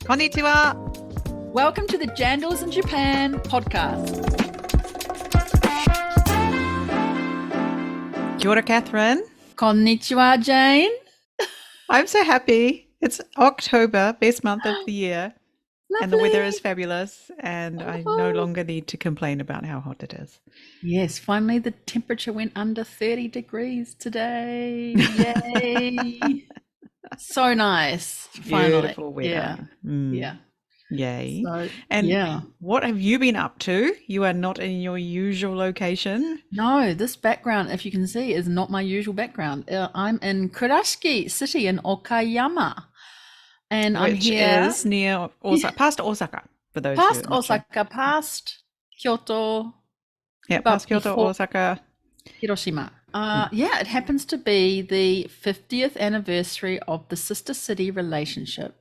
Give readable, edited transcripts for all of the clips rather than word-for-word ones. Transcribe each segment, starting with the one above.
Konnichiwa. Welcome to the Jandals in Japan podcast. Kia ora, Catherine. Konnichiwa, Jane. I'm so happy. It's October, best month of the year. Lovely. And the weather is fabulous. And I no longer need to complain about how hot it is. Yes, finally the temperature went under 30 degrees today. Yay. So nice. Finally. Beautiful weather. Yeah. Yay. So, and what have you been up to? You are not in your usual location. No, this background, if you can see, is not my usual background. I'm in Kurashiki City in Okayama. And Which I'm here. Is near Osaka, past Osaka, for those past who are not sure. Osaka, past Kyoto. Yeah, but past Kyoto, before Osaka. Hiroshima. Yeah, it happens to be the 50th anniversary of the sister city relationship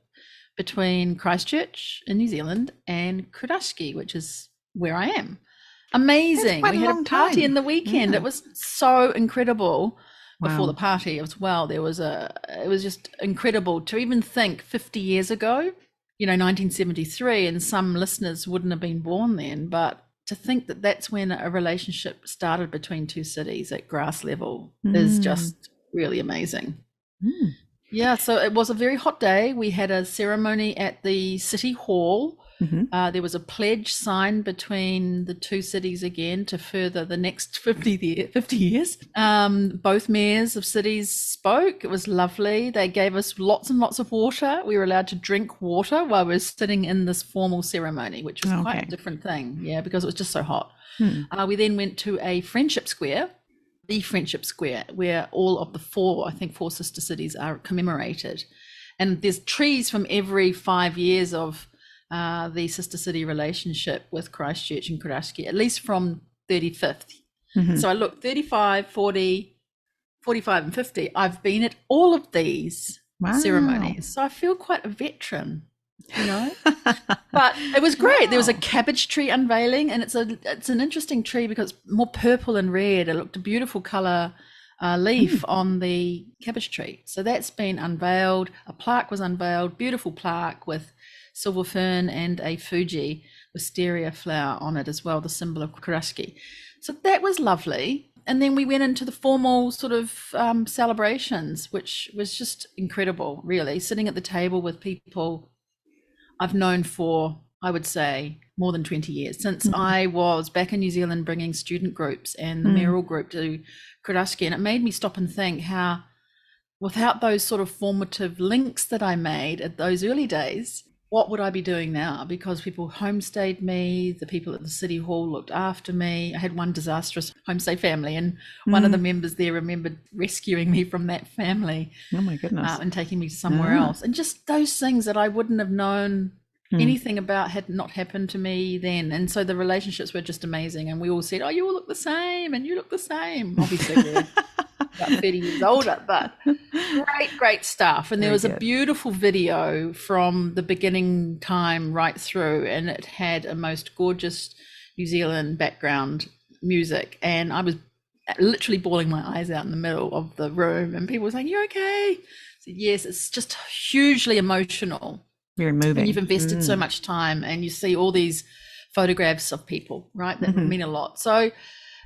between Christchurch in New Zealand and Kurashiki, which is where I am. Amazing. That's quite We a had long a party time. in the weekend. Yeah. It was so incredible. Before Wow. the party as well, it was just incredible to even think 50 years ago, 1973, and some listeners wouldn't have been born then, but to think that that's when a relationship started between two cities at grass level is just really amazing. Yeah, so it was a very hot day. We had a ceremony at the city hall. There was a pledge signed between the two cities again to further the next 50 years. Both mayors of cities spoke. It was lovely. They gave us lots and lots of water. We were allowed to drink water while we were sitting in this formal ceremony, which was quite a different thing, because it was just so hot. We then went to a friendship square, the Friendship Square, where all of the four sister cities are commemorated. And there's trees from every 5 years of the sister city relationship with Christchurch and Kurashiki, at least from 35th. So I looked 35, 40, 45 and 50. I've been at all of these ceremonies. So I feel quite a veteran, But it was great. Wow. There was a cabbage tree unveiling, and it's an interesting tree because it's more purple and red. It looked a beautiful color leaf on the cabbage tree. So that's been unveiled. A plaque was unveiled, beautiful plaque with silver fern and a Fuji wisteria flower on it as well, the symbol of Kurashiki. So that was lovely. And then we went into the formal sort of celebrations, which was just incredible, really, sitting at the table with people I've known for, I would say, more than 20 years, since I was back in New Zealand bringing student groups and the mayoral group to Kurashiki. And it made me stop and think how, without those sort of formative links that I made at those early days, what would I be doing now? Because people homestayed me, the people at the city hall looked after me. I had one disastrous homestay family, and one of the members there remembered rescuing me from that family. Oh my goodness. And taking me somewhere else. And just those things that I wouldn't have known anything about had not happened to me then. And so the relationships were just amazing. And we all said, oh, you all look the same and you look the same. Obviously we're about 30 years older, but great stuff. And there was a beautiful video from the beginning time right through, and it had a most gorgeous New Zealand background music. And I was literally bawling my eyes out in the middle of the room, and people were saying, you okay? I said, yes, it's just hugely emotional. Very moving. And you've invested so much time, and you see all these photographs of people, right, that mean a lot. So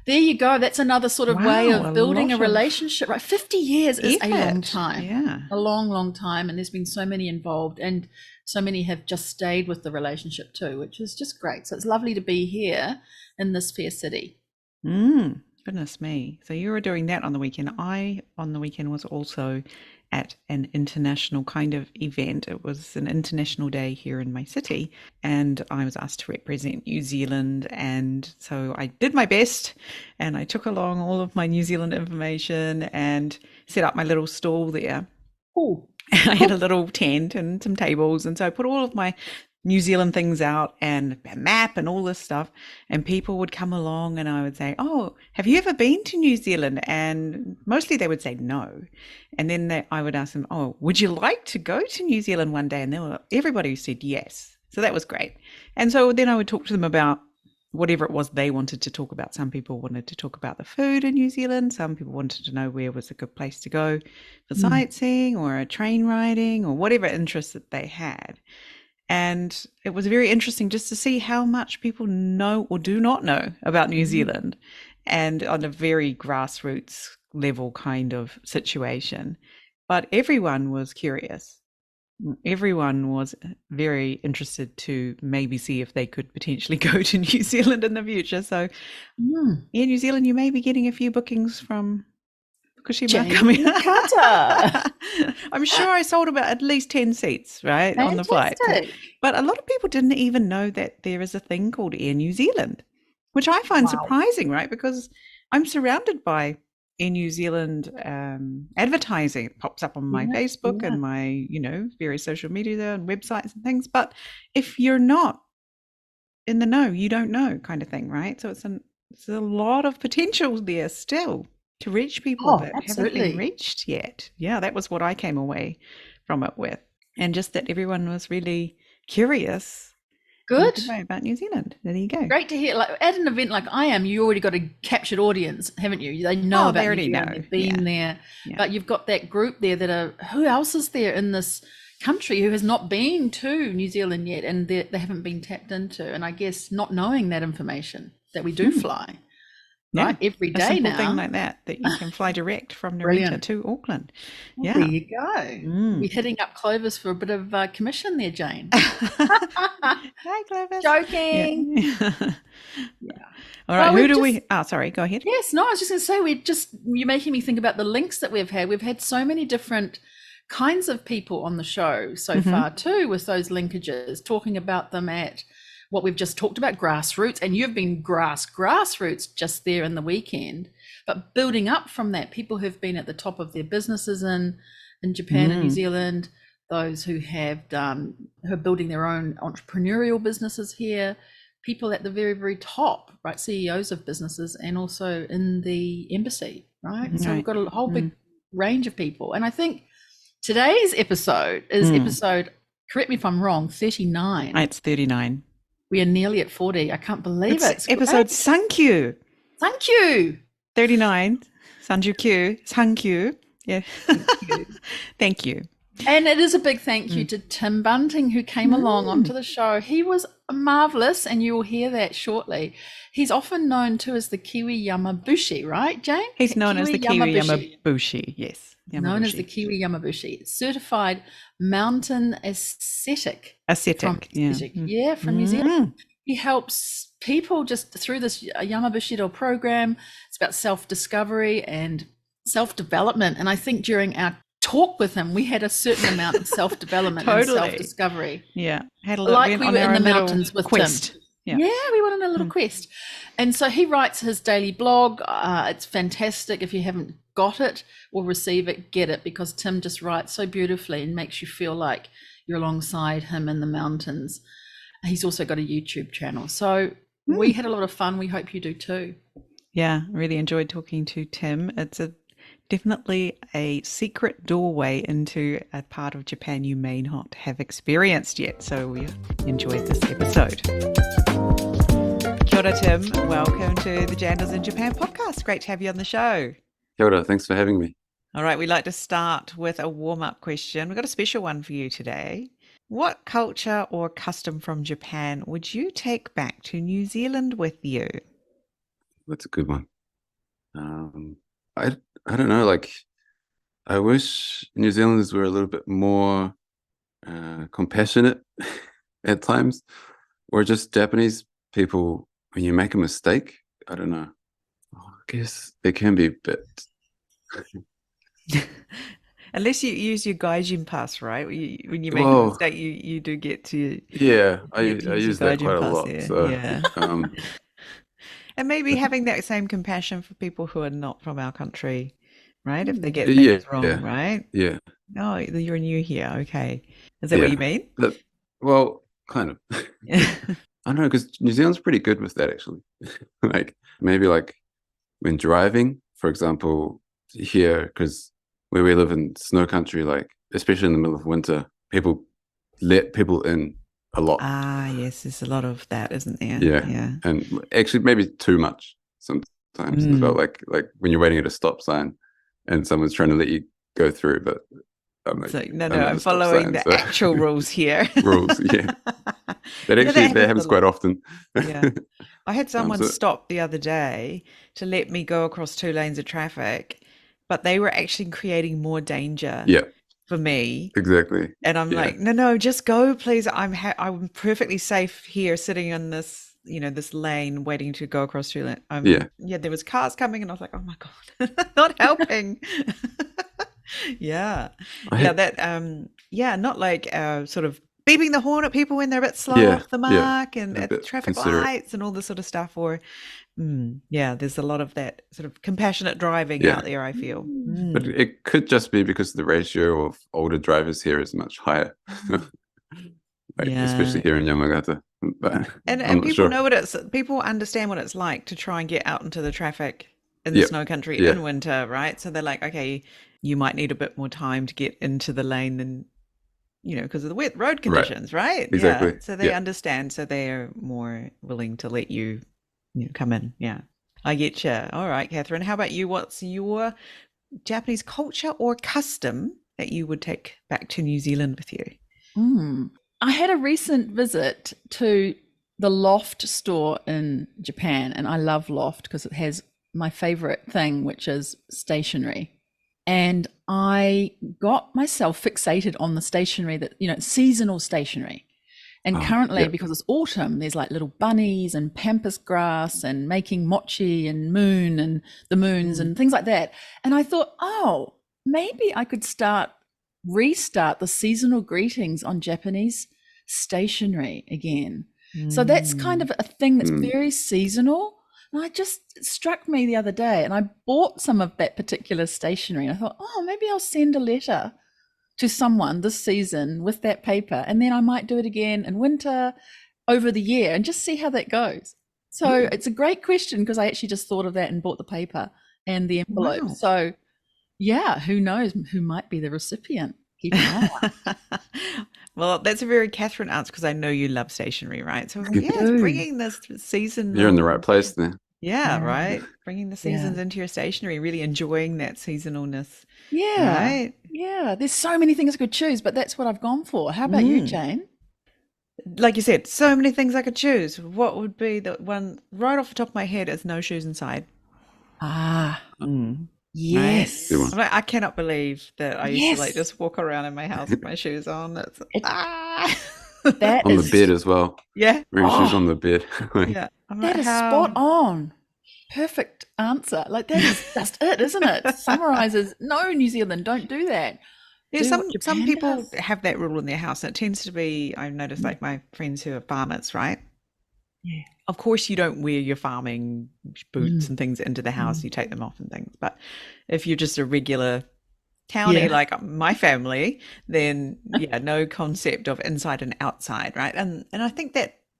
there you go. That's another sort of way of building a relationship, right? 50 years is a long time, a long time. And there's been so many involved, and so many have just stayed with the relationship too, which is just great. So it's lovely to be here in this fair city. Goodness me. So you were doing that on the weekend. I, on the weekend, was also at an international kind of event. It was an international day here in my city, and I was asked to represent New Zealand. And so I did my best, and I took along all of my New Zealand information and set up my little stall there. Ooh. I had a little tent and some tables, and so I put all of my New Zealand things out and a map and all this stuff, and people would come along and I would say, oh, have you ever been to New Zealand? And mostly they would say no. And then I would ask them, oh, would you like to go to New Zealand one day? And everybody said yes. So that was great. And so then I would talk to them about whatever it was they wanted to talk about. Some people wanted to talk about the food in New Zealand. Some people wanted to know where was a good place to go for sightseeing or a train riding or whatever interest that they had. And it was very interesting just to see how much people know or do not know about New Zealand, and on a very grassroots level kind of situation. But everyone was curious. Everyone was very interested to maybe see if they could potentially go to New Zealand in the future. So, yeah, New Zealand, you may be getting a few bookings from Fukushima coming Yamagata. I'm sure I sold about at least 10 seats, right, on the flight. Fantastic. But a lot of people didn't even know that there is a thing called Air New Zealand, which I find Wow. surprising, right? Because I'm surrounded by Air New Zealand advertising. It pops up on my Facebook and my, various social media and websites and things. But if you're not in the know, you don't know, kind of thing, right? So it's a lot of potential there still to reach people that haven't been reached yet. Yeah, that was what I came away from it with. And just that everyone was really curious. Good. About New Zealand. There you go. Great to hear. Like at an event like I am, you already got a captured audience, haven't you? They know about New Zealand, they've been there. Yeah. But you've got that group there that are, who else is there in this country who has not been to New Zealand yet, and they haven't been tapped into? And I guess not knowing that information that we do fly. Yeah, right, every day a simple now. thing like that you can fly direct from Narita to Auckland. Well, there you go. We're hitting up Clovis for a bit of commission there, Jane. Hi, Clovis. Joking. Yeah. All right. Who do we? Oh, sorry. Go ahead. Yes. No, I was just going to say you're making me think about the links that we've had. We've had so many different kinds of people on the show so far too, with those linkages, talking about them at what we've just talked about, grassroots, and you've been grassroots just there in the weekend, but building up from that, people who've been at the top of their businesses in Japan and New Zealand, those who are building their own entrepreneurial businesses here, people at the very, very top, right, CEOs of businesses, and also in the embassy, right? So we've got a whole big range of people. And I think today's episode is episode, correct me if I'm wrong, 39. It's 39. We are nearly at 40. I can't believe it. It's episode Sankyu. Thank you. 39. Sanjukyu. Sankyu. Yeah. Thank you. And it is a big thank you to Tim Bunting, who came along onto the show. He was marvelous, and you will hear that shortly. He's often known too as the Kiwi Yamabushi, right, Jane? He's known as the Kiwi Yamabushi, yes. Yamabushi. Known as the Kiwi Yamabushi, certified mountain ascetic. Ascetic, from New Zealand. He helps people just through this Yamabushido program. It's about self-discovery and self-development. And I think during our talk with him, we had a certain amount of self-development and self-discovery. Yeah. Had a little, like we were in the mountains with quest. Tim. Yeah, we went on a little quest. And so he writes his daily blog. It's fantastic. If you haven't got it or receive it, get it, because Tim just writes so beautifully and makes you feel like you're alongside him in the mountains. He's also got a YouTube channel. So we had a lot of fun. We hope you do too. Yeah, really enjoyed talking to Tim. It's definitely a secret doorway into a part of Japan you may not have experienced yet. So we enjoyed this episode. Kia ora, Tim. Welcome to the Jandals in Japan podcast. Great to have you on the show. Kia ora. Thanks for having me. All right. We'd like to start with a warm-up question. We've got a special one for you today. What culture or custom from Japan would you take back to New Zealand with you? That's a good one. I don't know, like, I wish New Zealanders were a little bit more compassionate at times, or just Japanese people, when you make a mistake, I don't know. I guess they can be a bit... Unless you use your gaijin pass, right? When you make a mistake, you do get to... Yeah, I use that quite a lot. There. So, yeah. And maybe having that same compassion for people who are not from our country, right? If they get things wrong, right? Yeah. Oh, you're new here. Okay. Is that what you mean? Well, kind of. I don't know, because New Zealand's pretty good with that, actually. Like, maybe like when driving, for example, here, because where we live in snow country, like, especially in the middle of winter, people let people in a lot. Ah, yes, there's a lot of that, isn't there? Yeah. And actually maybe too much sometimes as well, like when you're waiting at a stop sign and someone's trying to let you go through, but I'm like, So no, I'm no, gonna I'm stop following saying the actual rules here. rules. Yeah, Yeah, that happens a quite lot. often. Yeah. I had someone So stop the other day to let me go across 2 lanes of traffic, but they were actually creating more danger yeah, for me. exactly. And I'm Yeah, like, no, no, just go, please. I'm perfectly safe here, sitting in this, this lane, waiting to go across 2 lanes. yeah, Yeah, there was cars coming, and I was like, oh my God, not helping. Yeah, I yeah, had, that, yeah, not like sort of beeping the horn at people when they're a bit slow yeah, off the yeah, mark and a at bit traffic considerate. lights and all this sort of stuff. Or, yeah, there's a lot of that sort of compassionate driving Yeah, out there, I feel. but it could just be because the ratio of older drivers here is much higher, like especially Yeah. here in Yamagata. But I'm And not people sure. know people understand what it's like to try and get out into the traffic in the Yeah, snow country yeah, in winter, right? So they're like, okay, you might need a bit more time to get into the lane than, because of the wet road right, conditions, right? Yeah. exactly. So they Yeah, understand. So they're more willing to let you, come in. Yeah. I get you. All right, Catherine. How about you? What's your Japanese culture or custom that you would take back to New Zealand with you? I had a recent visit to the Loft store in Japan, and I love Loft because it has my favorite thing, which is stationery. And I got myself fixated on the stationery that, seasonal stationery. And currently, yeah, because it's autumn, there's like little bunnies and pampas grass and making mochi and moon and the moons and things like that. And I thought, oh, maybe I could restart the seasonal greetings on Japanese stationery again. So that's kind of a thing that's mm, very seasonal. And it struck me the other day, and I bought some of that particular stationery. And I thought, oh, maybe I'll send a letter to someone this season with that paper, and then I might do it again in winter over the year and just see how that goes. So it's a great question because I actually just thought of that and bought the paper and the envelope. Wow. So yeah, who knows who might be the recipient? Keep an eye out. Well, that's a very Catherine answer because I know you love stationery, right? So I was like, I yeah, it's do. bringing this you're in the right seasonal, place there. yeah, Yeah, right? Bringing the yeah, seasons into your stationery, really enjoying that seasonalness, yeah, right? yeah. There's so many things I could choose, but that's what I've gone for. How about you, Mm. Jane? Like you said, so many things I could choose. What would be the one right off the top of my head is no shoes inside, Ah, right? Good yes, one. I'm like, I cannot believe that I used to like yes. just walk around in my house with my shoes on. It's It, ah, that On the bed is, as well. yeah, Wearing shoes oh, on the bed. Like, yeah. I'm like, that is spot how? on. Perfect answer. Like that is just it, isn't it? Summarizes. No, New Zealand, don't do that. Yeah, Do what some Japan people does. have that rule in their house, and it tends to be, I've noticed, Mm, like my friends who are farmers, right? yeah. Of course, you don't wear your farming boots Mm, and things into the house, mm. you take them off and things. But if you're just a regular townie Yeah. like my family, then yeah, no concept of inside and outside, right? And I think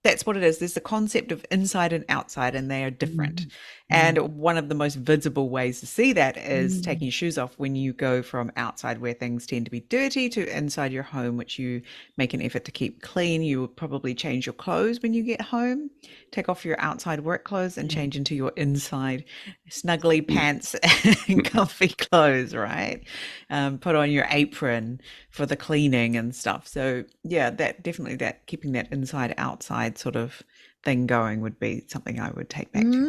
that's what it is. There's the concept of inside and outside, and they are different. Mm, mm, And one of the most visible ways to see that is mm, taking your shoes off when you go from outside where things tend to be dirty to inside your home, which you make an effort to keep clean. You would probably change your clothes when you get home, take off your outside work clothes and yeah. change into your inside snuggly mm, pants and comfy clothes, right? Put on your apron for the cleaning and stuff. So yeah, that definitely that keeping that inside outside sort of thing going would be something I would take back to.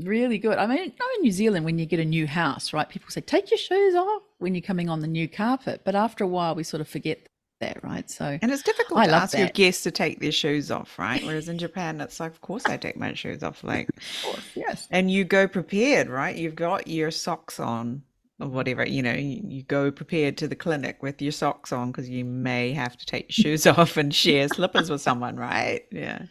Really good. I mean, in New Zealand, when you get a new house, right, people say, take your shoes off when you're coming on the new carpet. But after a while, we sort of forget that, right? So And it's difficult I to love ask your that. guests to take their shoes off, right? Whereas in Japan, it's like, of course I take my shoes off, like, Of course, yes. and you go prepared, right? You've got your socks on or whatever, you go prepared to the clinic with your socks on because you may have to take your shoes off and share slippers with someone, right? Yeah.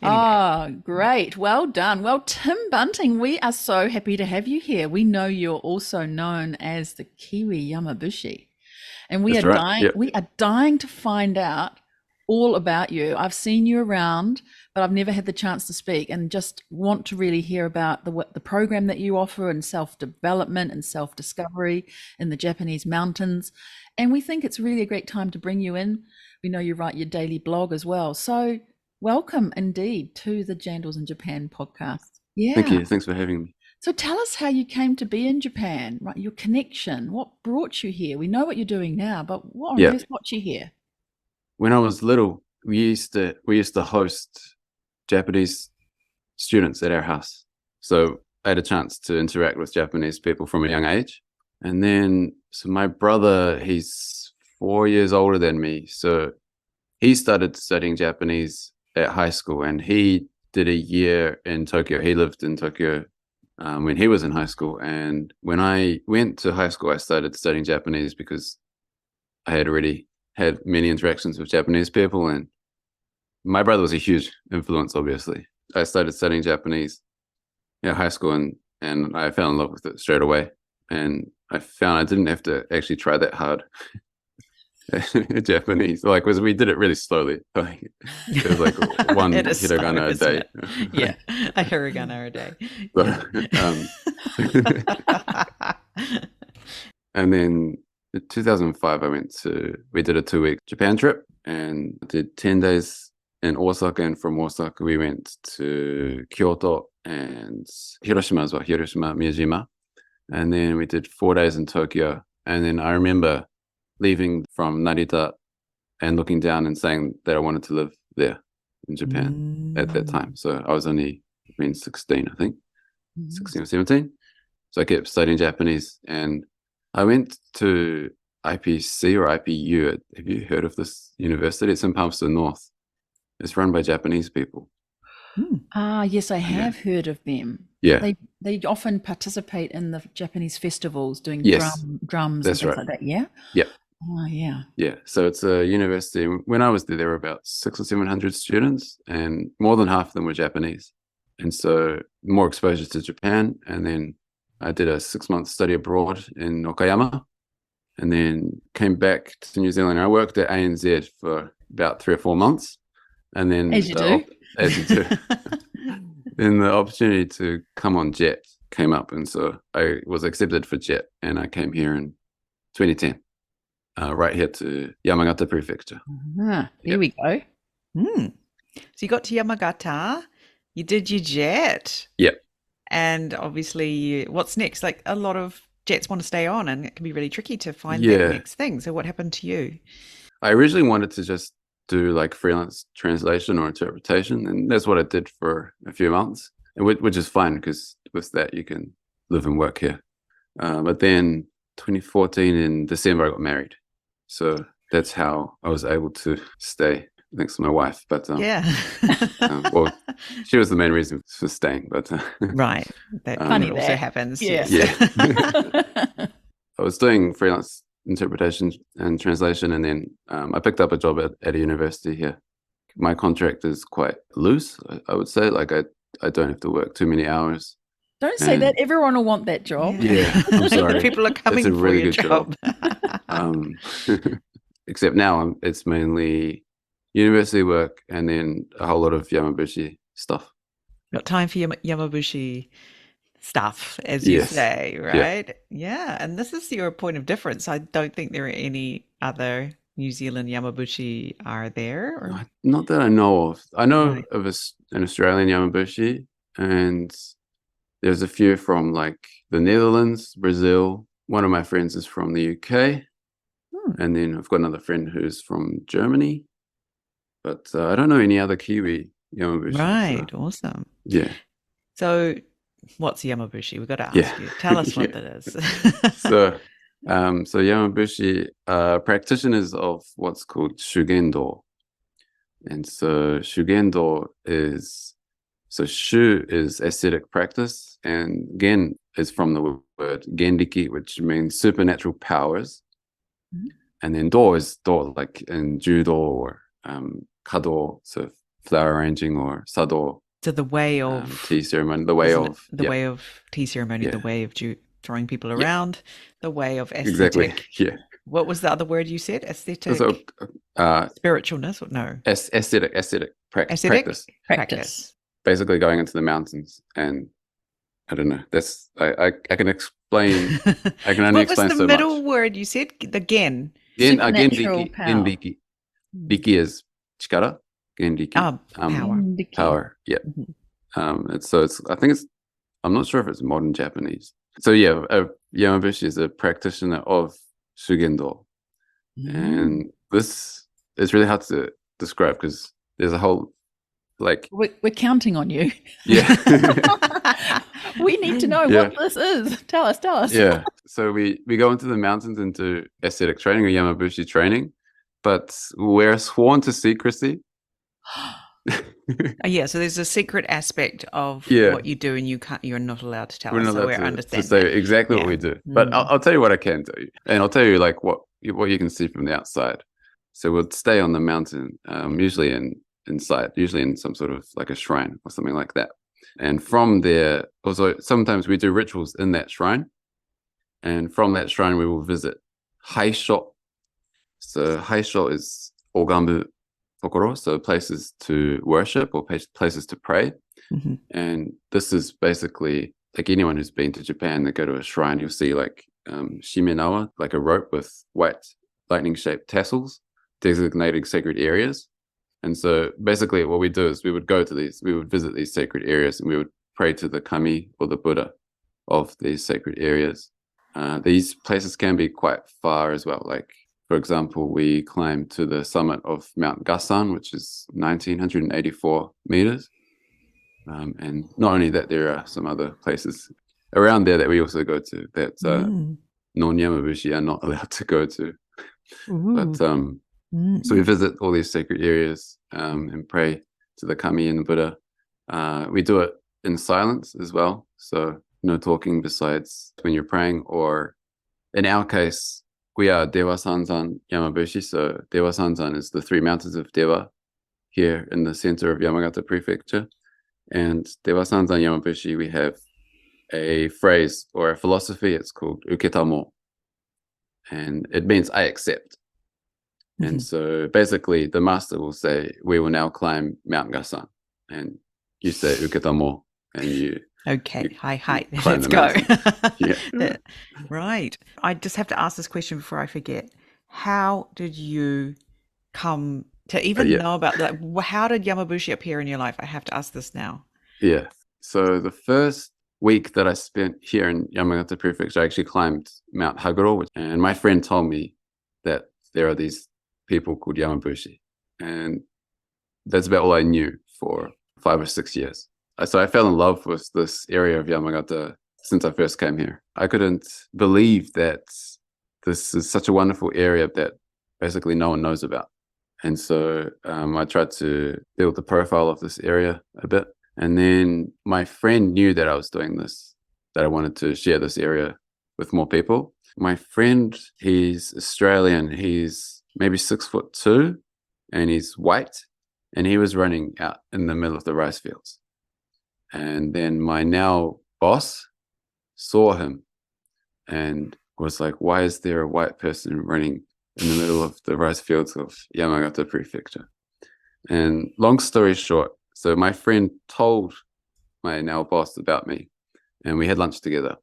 Anyway. Ah, great. Well done. Well, Tim Bunting, we are so happy to have you here. We know you're also known as the Kiwi Yamabushi. And that's right. Yeah. we are dying to find out all about you. I've seen you around, but I've never had the chance to speak, and just want to really hear about the program that you offer and self-development and self-discovery in the Japanese mountains. And we think it's really a great time to bring you in. We know you write your daily blog as well. So welcome indeed to the Jandals in Japan podcast. Thank Yeah. you. Thanks for having me. So tell us how you came to be in Japan, right? Your connection. What brought you here? We know what you're doing now, but what on Yeah. earth got you here? When I was little, we used to host Japanese students at our house. So I had a chance to interact with Japanese people from a young age. And then, so my brother, he's 4 years older than me. So he started studying Japanese at high school, and he did a year in Tokyo. He lived in Tokyo when he was in high school. And when I went to high school, I started studying Japanese because I had already had many interactions with Japanese people. And my brother was a huge influence, obviously. I started studying Japanese at high school, and I fell in love with it straight away. And I found I didn't have to actually try that hard. Japanese, like, we did it really slowly. Like, it was like one It is hiragana slow, a day. isn't it? Yeah, a hiragana a day. So, and then in 2005, we did a 2-week Japan trip and did 10 days in Osaka. And from Osaka, we went to Kyoto and Hiroshima as well, Hiroshima, Miyajima. And then we did 4 days in Tokyo. And then I remember leaving from Narita and looking down and saying that I wanted to live there in Japan at that time. So I was only 16, I think, 16 or 17. So I kept studying Japanese, and I went to IPC or IPU. Have you heard of this university? It's in Palmerston North. It's run by Japanese people. Yes, I have heard of them. Yeah. They often participate in the Japanese festivals doing Yes, drums that's and things right. like that, yeah? Yeah. Oh, yeah. Yeah. So it's a university. When I was there were about 600 or 700 students, and more than half of them were Japanese. And so more exposure to Japan. And then I did a 6-month study abroad in Okayama, and then came back to New Zealand. I worked at ANZ for about 3 or 4 months. And then As you do. Then the opportunity to come on JET came up. And so I was accepted for JET, and I came here in 2010. Right here to Yamagata Prefecture. Here we go. So you got to Yamagata, you did your jet. Yep. And obviously, what's next? Like, a lot of jets want to stay on, and it can be really tricky to find that next thing. So what happened to you? I originally wanted to just do like freelance translation or interpretation, and that's what I did for a few months, which is fine because with that you can live and work here. But then 2014 in December, I got married. So that's how I was able to stay, thanks to my wife. But well, she was the main reason for staying. But right, that funny also happens. Yeah. I was doing freelance interpretation and translation, and then I picked up a job at a university here. My contract is quite loose, I would say. Like I don't have to work too many hours. Don't say that. Everyone will want that job. Yeah, I'm sorry. People are coming it's a really for your good job. Except now it's mainly university work and then a whole lot of Yamabushi stuff. Got time for your Yamabushi stuff, as you say, right? Yeah. And this is your point of difference. I don't think there are any other New Zealand Yamabushi are there. Or? Not that I know of. I know of an Australian Yamabushi, and there's a few from like the Netherlands, Brazil. One of my friends is from the UK. And then I've got another friend who's from Germany. But I don't know any other Kiwi Yamabushi. Right. So. Awesome. Yeah. So what's Yamabushi? We've got to ask you. Tell us what that is. So Yamabushi, practitioners of what's called Shugendo. And so Shugendo is, so Shu is ascetic practice, and Gen is from the word Gendiki, which means supernatural powers. And then Do is Do, like in Judo or Kado, so flower arranging, or Sado. So the way of tea ceremony, the way of way of tea ceremony, the way of throwing people around, the way of aesthetic. Exactly. Yeah. What was the other word you said? Aesthetic. So, spiritualness, or no? Aesthetic practice. Basically, going into the mountains, and I don't know. That's I can explain. I can only explain so much. What was the middle word you said? The gen. Gendiki. Diki is chikara. Gendiki. Power. Power. Yeah. I think it's I'm not sure if it's modern Japanese. So yeah, a Yamabushi is a practitioner of Shugendo. And this is really hard to describe because there's a whole, like... We're counting on you. Yeah. We need to know what this is. Tell us. Yeah. So we go into the mountains and do ascetic training or Yamabushi training, but we're sworn to secrecy. Yeah, so there's a secret aspect of what you do, and you're not allowed to tell us. So we're to say exactly what we do. But I'll tell you what I can tell you, and I'll tell you like what you can see from the outside. So we'll stay on the mountain, usually inside, usually in some sort of like a shrine or something like that. And from there, also sometimes we do rituals in that shrine, and from that shrine we will visit haisho. So haisho is ogambu tokoro, so places to worship or places to pray. And this is basically, like, anyone who's been to Japan, they go to a shrine, you'll see like shimenawa, like a rope with white lightning-shaped tassels designating sacred areas. And so basically what we do is we would visit these sacred areas, and we would pray to the kami or the Buddha of these sacred areas. These places can be quite far as well. Like, for example, we climbed to the summit of Mount Gasan, which is 1,984 meters. And not only that, there are some other places around there that we also go to that non-Yamabushi are not allowed to go to. But so we visit all these sacred areas and pray to the kami and the Buddha. We do it in silence as well, so no talking besides when you're praying. Or in our case, we are Dewa Sanzan Yamabushi. So Dewa Sanzan is the 3 mountains of Dewa here in the center of Yamagata Prefecture. And Dewa Sanzan Yamabushi, we have a phrase or a philosophy. It's called uketamou, and it means I accept. And so basically the master will say, we will now climb Mount Gasan, and you say uketamou, and you... Okay, hi, let's go. Right. I just have to ask this question before I forget. How did you come to even know about that? How did Yamabushi appear in your life? I have to ask this now. Yeah. So the first week that I spent here in Yamagata Prefecture, I actually climbed Mount Haguro, and my friend told me that there are these people called Yamabushi, and that's about all I knew for 5 or 6 years. So I fell in love with this area of Yamagata since I first came here. I couldn't believe that this is such a wonderful area that basically no one knows about. And so I tried to build the profile of this area a bit. And then my friend knew that I was doing this, that I wanted to share this area with more people. My friend, he's Australian. He's maybe 6'2", and he's white. And he was running out in the middle of the rice fields. And then my now boss saw him and was like, why is there a white person running in the middle of the rice fields of Yamagata Prefecture? And long story short, so my friend told my now boss about me, and we had lunch together.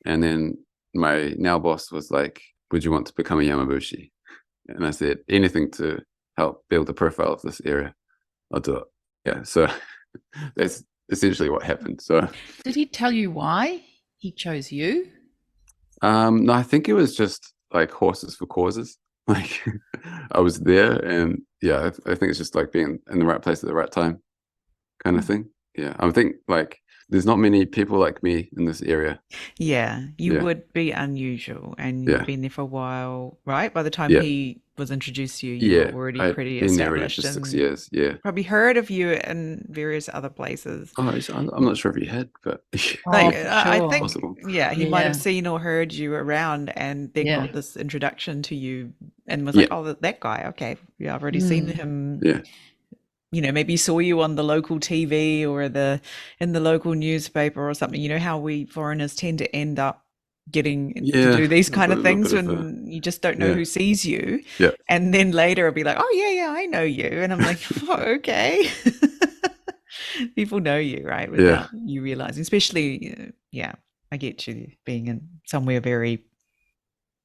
And then my now boss was like, would you want to become a Yamabushi? And I said, anything to help build the profile of this area, I'll do it. Yeah, so that's essentially what happened. So did he tell you why he chose you? No, I think it was just like horses for causes. Like I was there, and yeah, I think it's just like being in the right place at the right time kind of thing. Yeah, I think like there's not many people like me in this area. Yeah, you would be unusual, and you've been there for a while, right? By the time he was introduced to you, you were already pretty established. Been there already for 6 years. Yeah, probably heard of you in various other places. Oh, I'm not sure if he had, but like, sure. I think, possible. He might have seen or heard you around, and then got this introduction to you, and was like, "Oh, that guy. Okay, yeah, I've already seen him." Yeah. You know, maybe saw you on the local TV or in the local newspaper or something. You know how we foreigners tend to end up getting to do these kind of things when you just don't know who sees you. Yeah. And then later I'll be like, oh, yeah, I know you. And I'm like, oh, okay. People know you, right? Without you realizing, especially, I get you being in somewhere very,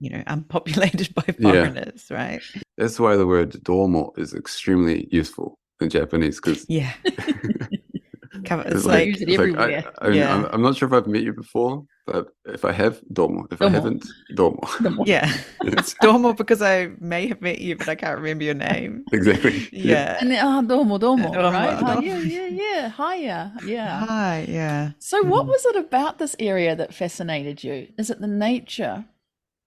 unpopulated by foreigners, right? That's why the word domo is extremely useful in Japanese, because It's like, like, use it everywhere. Yeah. I'm not sure if I've met you before, but if I have, domo. If I Domo. haven't, domo. Domo. yeah. It's normal because I may have met you, but I can't remember your name. Exactly. Yeah. And then, domo, Domo, right? domo. Yeah. Hiya. Yeah. Hi. Yeah. So what was it about this area that fascinated you? Is it the nature?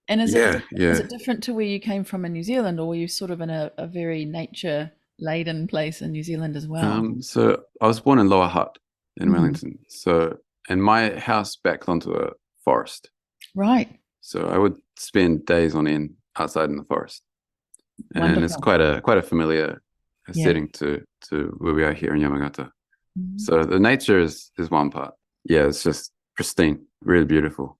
And is Yeah, it different to where you came from in New Zealand, or were you sort of in a very nature laden place in New Zealand as well? So I was born in Lower Hutt in Mhm. Wellington. So, and my house backed onto a forest. Right. So I would spend days on end outside in the forest. And it's Wonderful. quite a familiar Yeah. setting to where we are here in Yamagata. Mhm. So the nature is one part. Yeah, it's just pristine, really beautiful.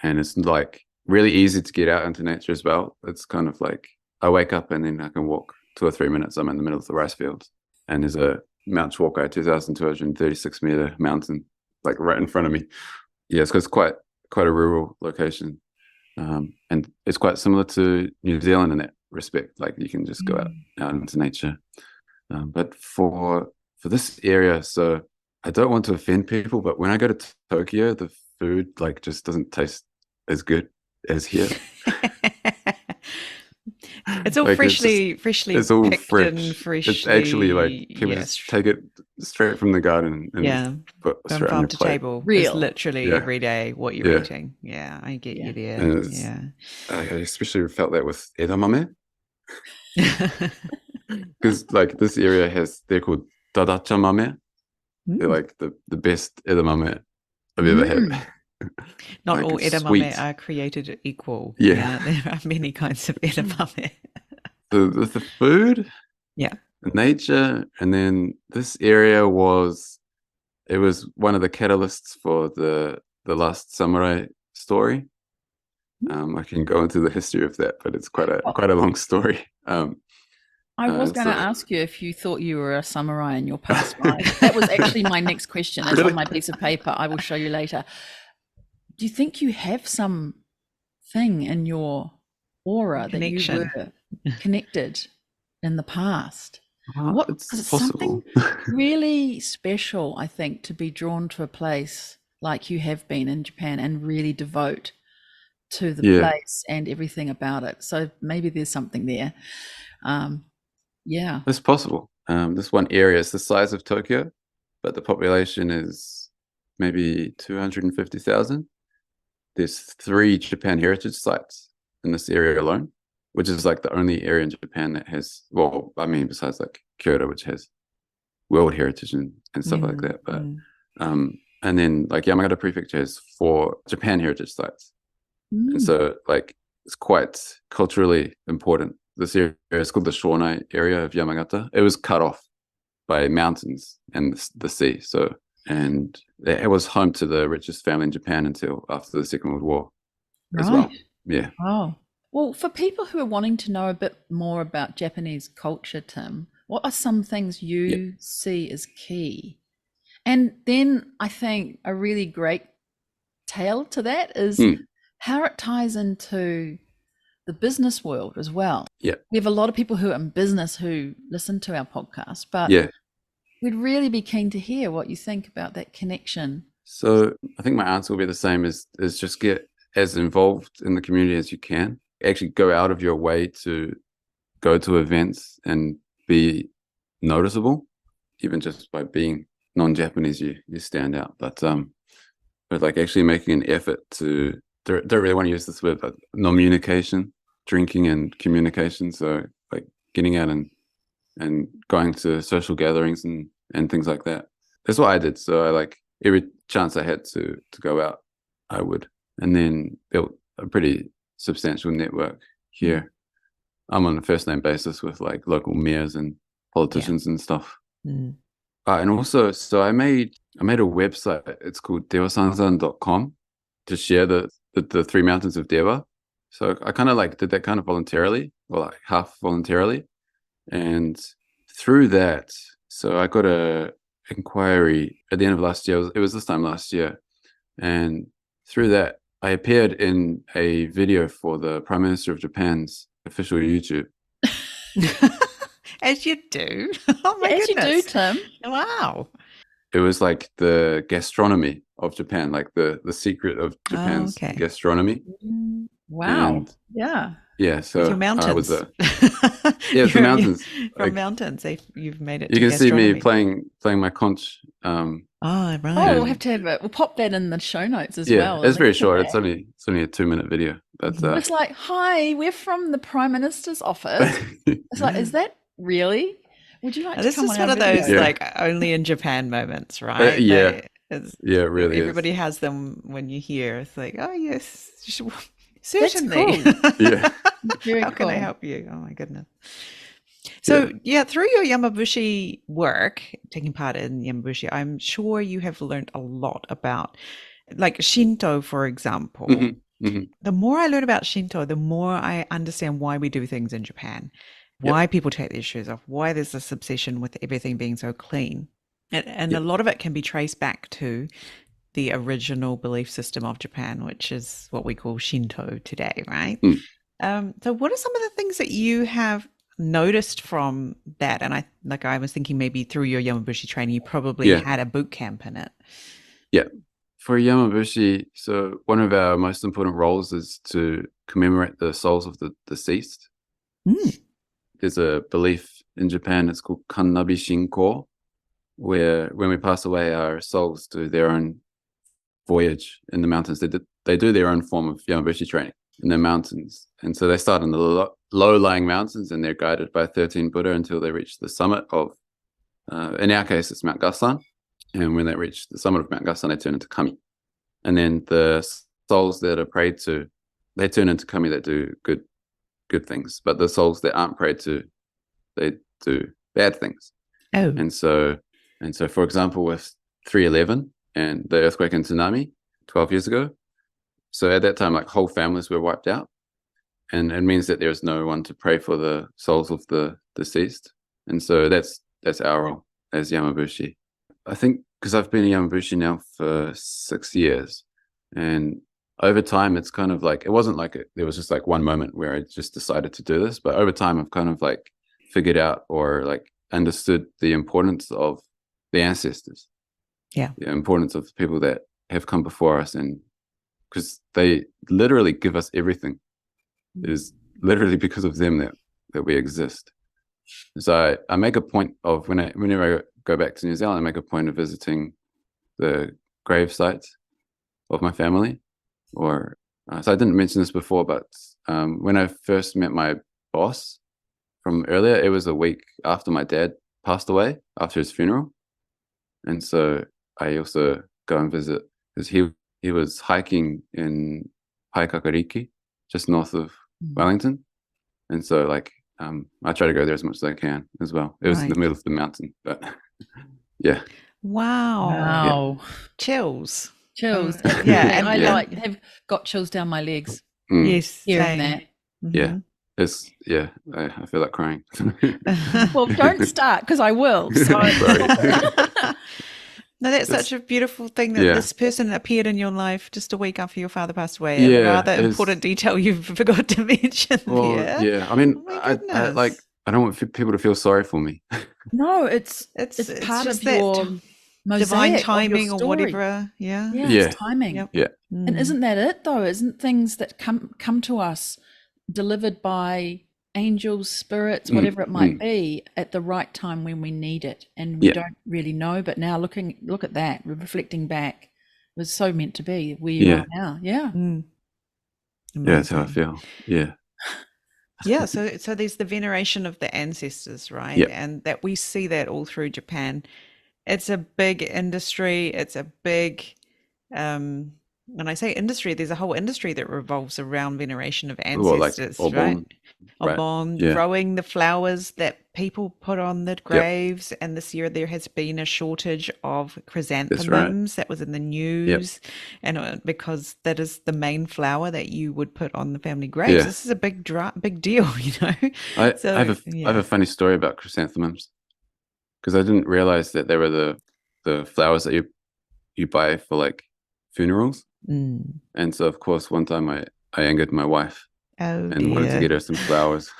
And it's like really easy to get out into nature as well. It's kind of like I wake up and then I can walk 2 or 3 minutes. I'm in the middle of the rice fields. And there's a Mount Chalkai, 2,236 meter mountain, like right in front of me. Yeah, it's quite a rural location. And it's quite similar to New Zealand in that respect. Like you can just go out into nature. But for this area, so I don't want to offend people, but when I go to Tokyo, the food like just doesn't taste as good as here. It's all Like, freshly it's all picked fresh. and freshly. It's actually like people yes. just take it straight from the garden and Yeah. put From straight on farm your to plate. table. Real. It's literally Yeah. every day what you're Yeah. eating. Yeah, I get Yeah. you there. And it's- Yeah. I especially felt that with edamame, because like this area they're called dadacha mame. They're like the best edamame I've ever had. Not Like, all it's edamame sweet. are created equal. Yeah. There are many kinds of edamame. The food, Yeah. the nature, and then this area was one of the catalysts for the Last Samurai story. I can go into the history of that, but it's quite a long story. I was going to ask you if you thought you were a samurai in your past life. That was actually my next question. It's Really? on my piece of paper. I will show you later. Do you think you have some thing in your aura that you Connection. were connected in the past? It's 'cause it's possible. something really special, I think, to be drawn to a place like you have been in Japan and really devote to the Yeah. place and everything about it. So maybe there's something there. Yeah. It's possible. This one area is the size of Tokyo, but the population is maybe 250,000. There's 3 Japan heritage sites in this area alone, which is like the only area in Japan that has, well, I mean, besides like Kyoto, which has world heritage and stuff like that. But and then like Yamagata Prefecture has 4 Japan heritage sites. And so like it's quite culturally important. This area is called the Shonai area of Yamagata. It was cut off by mountains and the sea. So, and it was home to the richest family in Japan until after the Second World War as well. Yeah. Oh. Well, for people who are wanting to know a bit more about Japanese culture, Tim, what are some things you see as key? And then I think a really great tale to that is how it ties into the business world as well. Yeah. We have a lot of people who are in business who listen to our podcast, but we'd really be keen to hear what you think about that connection. So I think my answer will be the same as just get as involved in the community as you can. Actually go out of your way to go to events and be noticeable. Even just by being non-Japanese, you stand out. But like actually making an effort to, don't really want to use this word, but non-communication, drinking and communication. So like getting out and going to social gatherings and things like that. That's what I did. So I like every chance I had to go out, I would. And then built a pretty substantial network here. I'm on a first name basis with like local mayors and politicians and stuff. And also, so I made a website. It's called dewasanzan.com to share the 3 mountains of Dewa. So I kind of like did that kind of voluntarily, or like half voluntarily. And through that, so I got a inquiry at the end of last year. It was this time last year. And through that, I appeared in a video for the Prime Minister of Japan's official YouTube. As you do. Oh my As goodness. you do, Tim. Wow. it was like the gastronomy of Japan, like the secret of Japan's okay. gastronomy. Wow. And Yeah. yeah, With so your I was mountains. yeah, it's the mountains. From Like, mountains, you've made it you to can see me gastronomy. playing my conch. Oh, Oh, right. we'll have to have it. We'll pop that in the show notes as Yeah, well. it's very Link to short. that. It's only a 2-minute video. But Mhm. It's like, hi, we're from the Prime Minister's office. It's like, is that really? Would you like Now, to this come is on one our of those video? Yeah. like only in Japan moments, right? Yeah, It's, yeah, it really is. everybody has them when you hear. It's like, oh yes, That's certainly. cool. Yeah. Very How can I cool. help you? Oh my goodness. So yeah, through your Yamabushi work, taking part in Yamabushi, I'm sure you have learned a lot about, like Shinto, for example. The more I learn about Shinto, the more I understand why we do things in Japan, why people take their shoes off, why there's this obsession with everything being so clean. And a lot of it can be traced back to the original belief system of Japan, which is what we call Shinto today, right? So what are some of the things that you have noticed from that? And I was thinking maybe through your Yamabushi training, you probably had a boot camp in it. Yeah. For Yamabushi, so one of our most important roles is to commemorate the souls of the deceased. There's a belief in Japan, it's called Kannabi Shinko, where when we pass away, our souls do their own voyage in the mountains. They do their own form of Yamabushi training in the mountains. And so they start in the low-lying mountains, and they're guided by 13 Buddha until they reach the summit of, in our case, it's Mount Gasan. And when they reach the summit of Mount Gasan, they turn into kami. And then the souls that are prayed to, they turn into kami that do good things. But the souls that aren't prayed to, they do bad things. Oh. And so, for example, with 3/11 and the earthquake and tsunami 12 years ago, so at that time, like whole families were wiped out. And it means that there's no one to pray for the souls of the deceased. And so that's our role as Yamabushi. I think because I've been a Yamabushi now for 6 years, and over time, it's kind of like, it wasn't like there was just like one moment where I just decided to do this, but over time, I've kind of like figured out or like understood the importance of the ancestors. Yeah. The importance of the people that have come before us, and because they literally give us everything. It is literally because of them that we exist. So I make a point of whenever I go back to New Zealand, I make a point of visiting the grave sites of my family. Or so I didn't mention this before, but when I first met my boss from earlier, it was a week after my dad passed away, after his funeral. And so I also go and visit because he was hiking in Paikakariki, just north of Wellington. And so like I try to go there as much as I can as well. It was in the middle of the mountain, but yeah. Wow. Chills. Chills. Yeah. And I have got chills down my legs. Yes. Hearing that. Yeah. It's I feel like crying. Well, don't start because I will. So. No, that's such a beautiful thing that this person appeared in your life just a week after your father passed away. A rather important detail you forgot to mention. Yeah. I mean, I don't want people to feel sorry for me. No, it's part of your divine timing or whatever. Yeah. It's timing. Yep. Yeah. And isn't that it though? Isn't things that come to us delivered by angels, spirits, whatever it might be, at the right time when we need it, and we don't really know. But now look at that, reflecting back, it was so meant to be where you are now. Yeah. That's how I feel. Yeah. Yeah. So there's the veneration of the ancestors, right? Yep. And that we see that all through Japan. It's a big industry. It's a big when I say industry, there's a whole industry that revolves around veneration of ancestors, right? Obon, growing the flowers that people put on the graves. And this year there has been a shortage of chrysanthemums. That was in the news. And because that is the main flower that you would put on the family graves. This is a big deal, you know. I have a funny story about chrysanthemums, because I didn't realize that they were the flowers that you buy for like funerals. And so of course one time I angered my wife and wanted to get her some flowers.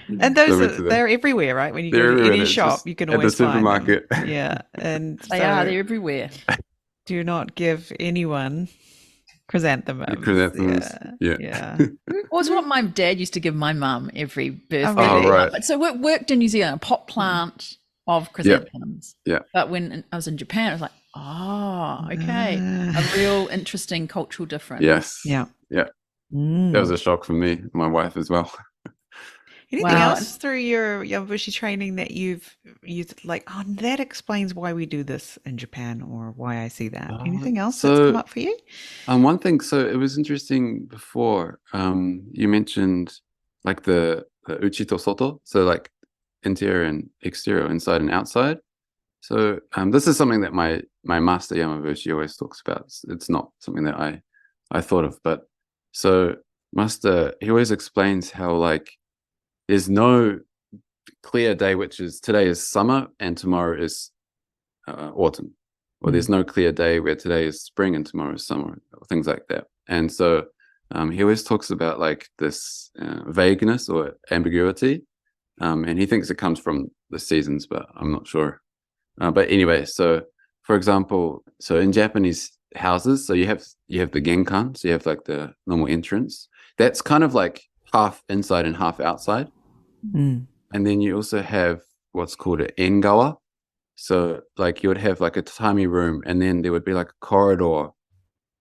And So I those went to they're everywhere, right? When you They're go to everywhere, any it's shop, just you can at the always find them. supermarket. Yeah, and They are. They're so everywhere. do not give anyone chrysanthemums. Chrysanthemums. Yeah, Yeah. yeah. Well, it's what my dad used to give my mum every birthday. Oh, really? right. But so it worked in New Zealand, a pot plant of chrysanthemums. Yeah. But when I was in Japan, I was like, oh, okay. Ah. A real interesting cultural difference. Yes. Yeah. Yeah. Mm. That was a shock for me, my wife as well. Anything Wow. else through your Yamabushi training that you've like, oh, that explains why we do this in Japan or why I see that? Anything else that's come up for you? One thing, so it was interesting before, you mentioned like the Uchi to Soto, so like interior and exterior, inside and outside. So this is something that my master Yamabushi always talks about. It's not something that I thought of, but so master, he always explains how like there's no clear day, which is today is summer and tomorrow is autumn, or there's no clear day where today is spring and tomorrow is summer, or things like that. And so he always talks about like this vagueness or ambiguity, and he thinks it comes from the seasons, but I'm not sure. But anyway, so for example, so in Japanese houses, so you have the genkan, so you have like the normal entrance. That's kind of like half inside and half outside. Mm. And then you also have what's called an engawa. So like you would have like a tatami room, and then there would be like a corridor,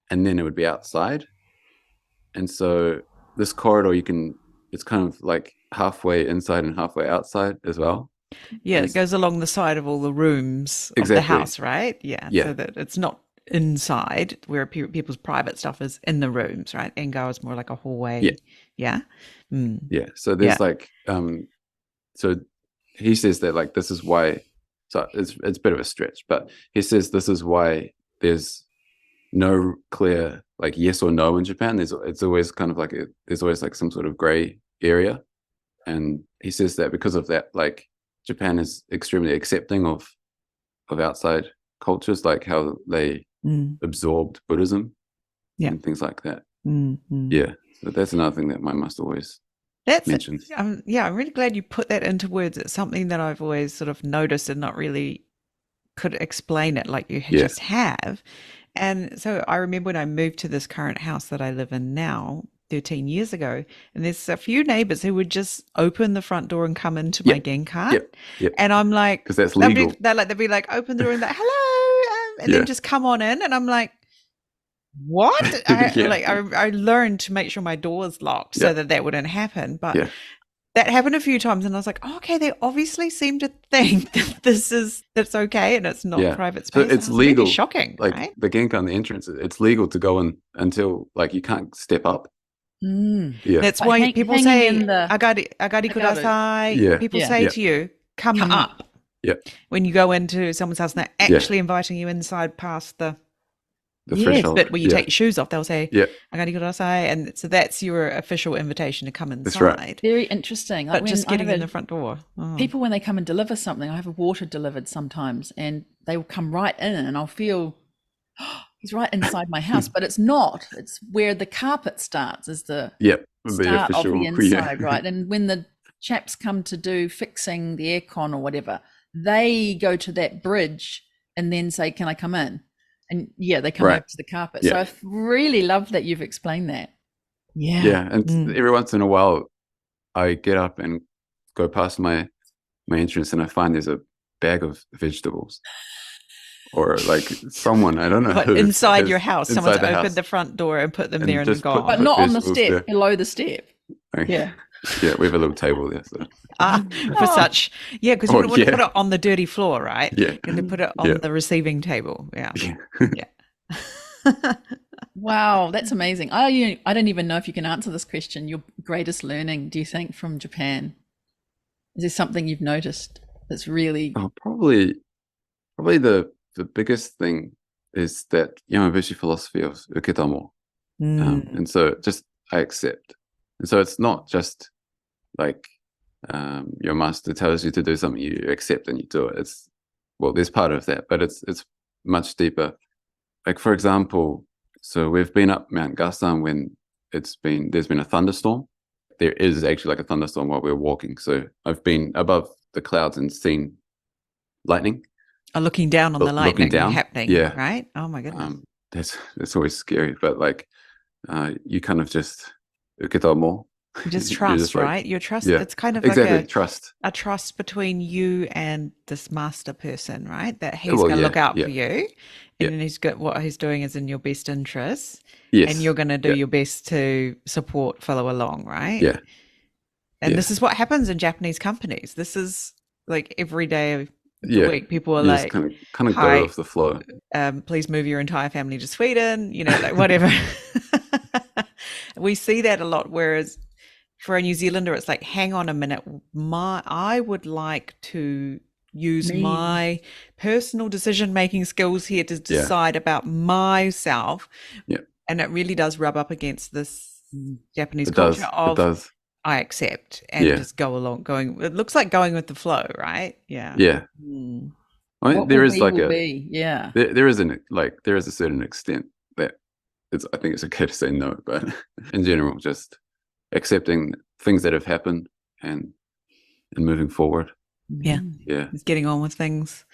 and then it would be outside. And so this corridor, it's kind of like halfway inside and halfway outside as well. Yeah, And it goes along the side of all the rooms of the Exactly. house, right? Yeah, Yeah. so that it's not inside where people's private stuff is in the rooms, right? Engo is more like a hallway. Yeah. Yeah. Mm. Yeah. So there's Yeah. like so he says that like this is why, so it's a bit of a stretch, but he says this is why there's no clear like yes or no in Japan. It's always kind of like there's always like some sort of gray area. And he says that because of that, like Japan is extremely accepting of outside cultures, like how they absorbed Buddhism and things like that. Yeah, so that's another thing that my master always mentions. Yeah, I'm really glad you put that into words. It's something that I've always sort of noticed and not really could explain it like you just have. And so I remember when I moved to this current house that I live in now 13 years ago, and there's a few neighbors who would just open the front door and come into my genkan. Yep. And I'm like, because that's legal. They'd be like, open the door and like, hello, and then just come on in. And I'm like, what? I learned to make sure my door's locked so that wouldn't happen. But that happened a few times, and I was like, oh, okay, they obviously seem to think that that's okay and it's not private space. So it's really legal. shocking, like right? the genkan, the entrance, it's legal to go in until like you can't step up. Yeah, That's why people say agari kudasai. Yeah. People say to you, come up. Yeah. When you go into someone's house and they're actually inviting you inside past the threshold. But when you take your shoes off, they'll say, agari kudasai. And so that's your official invitation to come inside. That's right. Very interesting. Like but just getting in the front door. People, when they come and deliver something, I have water delivered sometimes, and they will come right in and I'll feel, he's right inside my house, but it's not. It's where the carpet starts, is the start of the inside, right? And when the chaps come to do fixing the aircon or whatever, they go to that bridge and then say, can I come in? And they come over to the carpet. So I really love that you've explained that. Yeah. And every once in a while I get up and go past my entrance and I find there's a bag of vegetables. Or like someone, I don't know who, inside your house, someone's opened house. the front door and put them there and gone. But not on the step, below the step. Okay. Yeah, we have a little table there. So. For such, because you wouldn't want to put it on the dirty floor, right? Yeah. You're going to put it on the receiving table. Yeah. Wow, that's amazing. I don't even know if you can answer this question. Your greatest learning, do you think, from Japan? Is there something you've noticed that's really... Probably the biggest thing is that Yamabushi philosophy of uketamou. And so just I accept. And so it's not just like your master tells you to do something, you accept and you do it. There's part of that, but it's much deeper. Like for example, so we've been up Mount Gasan when there's been a thunderstorm, there is actually like a thunderstorm while we're walking. So I've been above the clouds and seen lightning. Oh, looking down on the Looking lightning down, happening, yeah. right? Oh my goodness. That's always scary, but like you kind of just uketamou. You just You're trust, just like, right? You trust. yeah, It's kind of exactly, like trust. a trust between you and this master person, right? That he's Well, going to yeah, look out yeah, for you, yeah. and then he's got what he's doing is in your best interests, Yes, and you're going to do yeah, your best to support, follow along, right? yeah, And yeah, this is what happens in Japanese companies. This is like every day of the yeah. week, people are You just like, kind of go "Hi, with the flow. please move your entire family to Sweden," you know, like whatever. We see that a lot. Whereas for a New Zealander, it's like, hang on a minute, I would like to use Me. my personal decision-making skills here to Yeah, decide about myself. yeah. And it really does rub up against this Japanese It culture does. It of does. I accept and Yeah, just go along, it looks like going with the flow, right? Yeah. yeah. Mm. I mean, What there will is be like will be. Yeah. there is a certain extent that I think it's okay to say no, but in general, just accepting things that have happened and moving forward. Yeah. Yeah, It's getting on with things.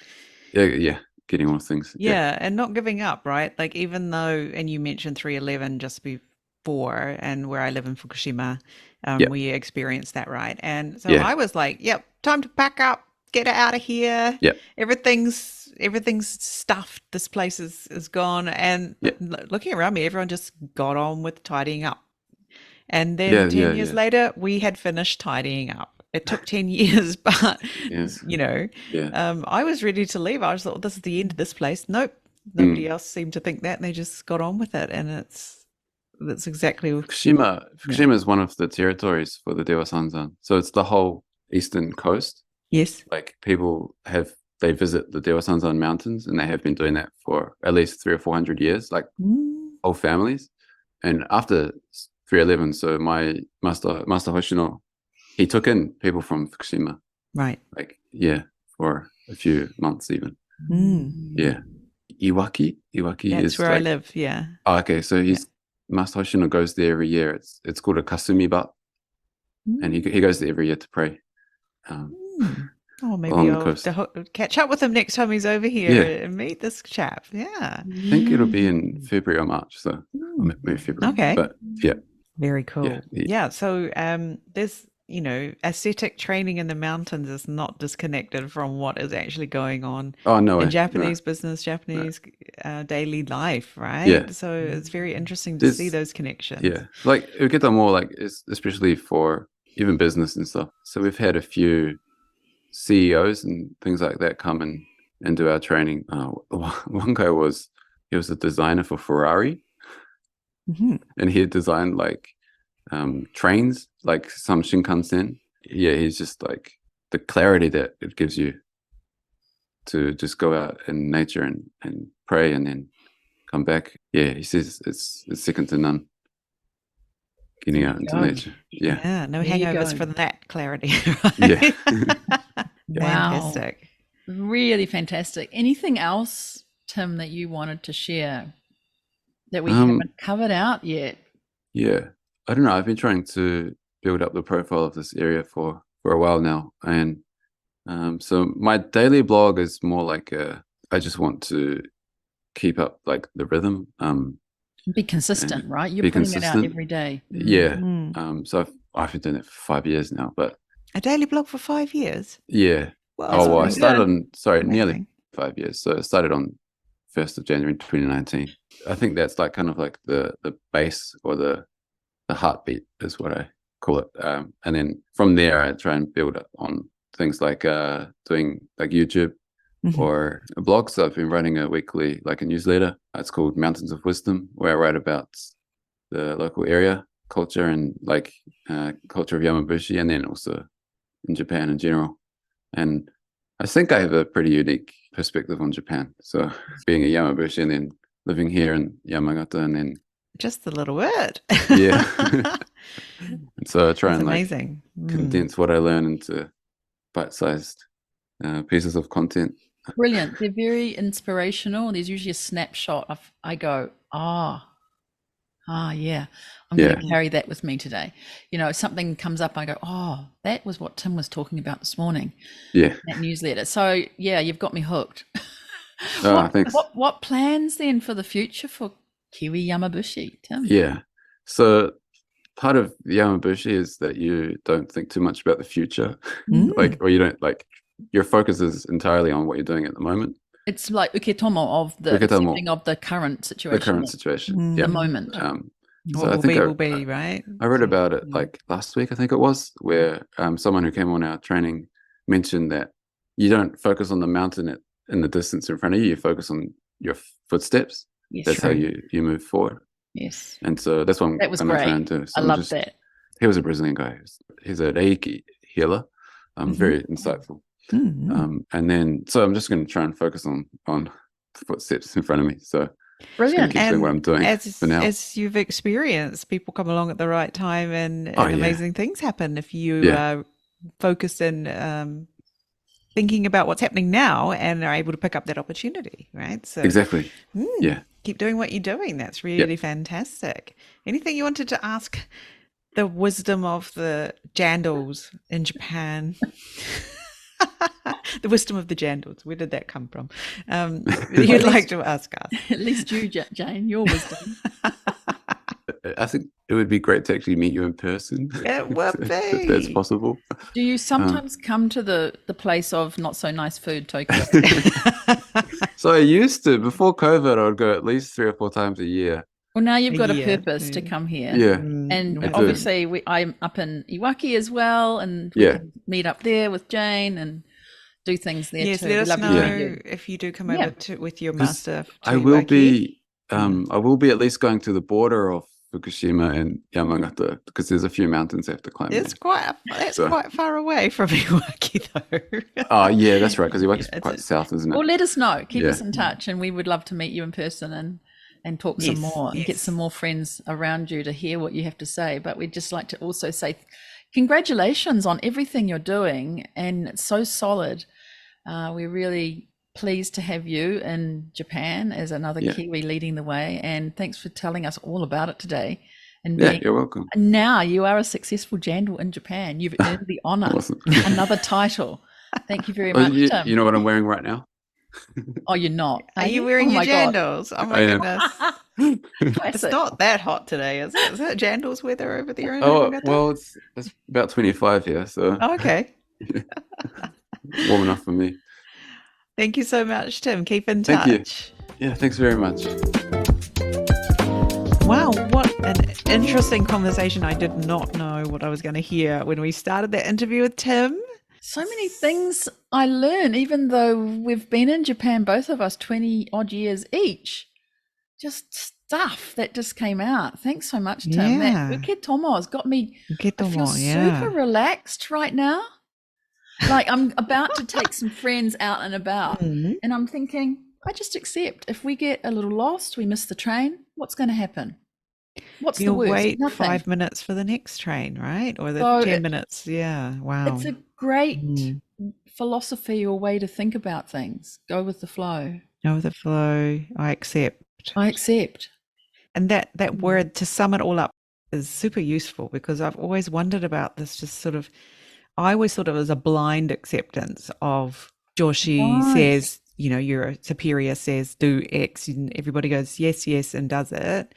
yeah. Getting on with things. Yeah, Yeah, and not giving up, right? Like even though, and you mentioned 311 just before, and where I live in Fukushima, yeah, we experienced that, right? And so yeah, I was like, "Yep, time to pack up, get out of here. yeah, Everything's stuffed. This place is gone." And yeah, looking around me, everyone just got on with tidying up. And then yeah, 10 yeah, years yeah. later, we had finished tidying up. It took 10 years, but, Yes, you know, yeah. I was ready to leave. I was like, this is the end of this place. Nope. Nobody Mm. else seemed to think that. And they just got on with it. And that's exactly, Fukushima is one of the territories for the Dewa Sanzan. So it's the whole eastern coast. yes. Like they visit the Dewa Sanzan mountains, and they have been doing that for at least 300 or 400 years, like whole families. And after 311, so my master Hoshino, he took in people from Fukushima, Right. like, yeah, for a few months even. Yeah. Iwaki That's is where I like, live. Yeah. oh, okay, so Master Hoshino goes there every year. It's called a Kasumi-ba, and he goes there every year to pray Oh, maybe along the I'll coast. have to catch up with him next time he's over here and meet this chap. Yeah. I think it'll be in February or March, so maybe February. Okay. But yeah, Very cool. yeah. Yeah. So there's, ascetic training in the mountains is not disconnected from what is actually going on Oh, no way. in Japanese business, Japanese daily life, right? Yeah. So it's very interesting to see those connections. Yeah. Like uketamou, like, especially for even business and stuff. So we've had a few CEOs and things like that come and do our training. One guy was a designer for Ferrari, and he had designed like trains, like some Shinkansen. Yeah, he's just like the clarity that it gives you to just go out in nature and pray and then come back. Yeah, he says it's second to none. Getting out into nature. Yeah. Yeah. No There you hangovers go. for that clarity. Right? Yeah. Wow. Fantastic. Really fantastic. Anything else, Tim, that you wanted to share that we haven't covered out yet? Yeah. I don't know. I've been trying to build up the profile of this area for a while now. And so my daily blog is more like I just want to keep up like the rhythm. Be consistent, right? You're be putting it out consistent. every day. Yeah. So I've been doing it for 5 years now, but A daily blog for 5 years? yeah. Well, I started nearly Amazing. 5 years. So I started on 1st of January 2019. I think that's like kind of like the base or the heartbeat is what I call it. And then from there, I try and build up on things like doing like YouTube or a blog. So I've been writing a weekly, like a newsletter. It's called Mountains of Wisdom, where I write about the local area culture and like culture of Yamabushi, and then also in Japan in general. And I think I have a pretty unique perspective on Japan. So being a Yamabushi and then living here in Yamagata, and then just a little bit. yeah. And so I try That's and like amazing. condense what I learn into bite-sized pieces of content. Brilliant. They're very inspirational. There's usually a snapshot of I go, Yeah. I'm Yeah. going to carry that with me today. You know, if something comes up, I go, oh, that was what Tim was talking about this morning, Yeah. that newsletter. So yeah, you've got me hooked. Thanks. What plans then for the future for Kiwi Yamabushi, Tim? Yeah. So part of Yamabushi is that you don't think too much about the future. Like, or you don't like, your focus is entirely on what you're doing at the moment. It's like uketamou of the Uketamou. accepting of the current situation. The current situation. The Yeah. moment. So What I think will be, right? I read about it like last week, I think it was, where someone who came on our training mentioned that you don't focus on the mountain in the distance in front of you. You focus on your footsteps. Yes, That's how you move forward. Yes. And so that's what I'm That was going to great. try and do. So I love that. He was a Brazilian guy. He's a Reiki healer. Very insightful. And then, so I'm just going to try and focus on footsteps in front of me. So Brilliant. keep doing what I'm doing for now. As you've experienced, people come along at the right time and amazing things happen if you focus in thinking about what's happening now and are able to pick up that opportunity, right? So exactly. Keep doing what you're doing. That's really fantastic. Anything you wanted to ask the wisdom of the jandals in Japan? The wisdom of the jandals. Where did that come from? You'd like to ask us? At least you, Jane, your wisdom. I think it would be great to actually meet you in person. It would be. If that's possible. Do you sometimes come to the place of not so nice food, Tokyo? So I used to, before COVID, I would go at least 3 or 4 times a year. Well, now you've got a purpose to come here. Yeah. And obviously I'm up in Iwaki as well, and we can meet up there with Jane and do things there yes, too. let us know if you do come over with your master. I will be at least going to the border of Fukushima and Yamagata because there's a few mountains I have to climb. That's quite far away from Iwaki though. Oh yeah, that's right, because Iwaki's quite south, isn't it? Well, let us know. Keep us in touch, and we would love to meet you in person and talk some more and get some more friends around you to hear what you have to say. But we'd just like to also say congratulations on everything you're doing, and it's so solid. We're really pleased to have you in Japan as another Kiwi leading the way, and thanks for telling us all about it today. And you're welcome. Now you are a successful jandal in Japan. You've earned the honor, another title. Thank you very much, Tim. You know what I'm wearing right now? Oh, you're not. Are you wearing your jandals? Oh my goodness. It's not that hot today, is it? Is it jandals weather over there? Well, it's about 25 here, so. Oh, okay. Warm enough for me. Thank you so much, Tim. Keep in touch. Thank you. Yeah, thanks very much. Wow, what an interesting conversation. I did not know what I was going to hear when we started that interview with Tim. So many things I learn, even though we've been in Japan, both of us, 20 odd years each. Just stuff that just came out. Thanks so much, Tim. Yeah. That uketamou has got me, I feel yeah. super relaxed right now. Like I'm about to take some friends out and about, and I'm thinking, I just accept. If we get a little lost, we miss the train, what's going to happen? What's You'll the worst? wait Nothing. 5 minutes for the next train, right? Or the 10 minutes. Yeah. Wow. It's a great philosophy or way to think about things. Go with the flow. Go with the flow. I accept. I accept. And that word, to sum it all up, is super useful because I've always wondered about this, just sort of, I always thought it was a blind acceptance of Joshi says, you know, your superior says do X and everybody goes yes, yes, and does it.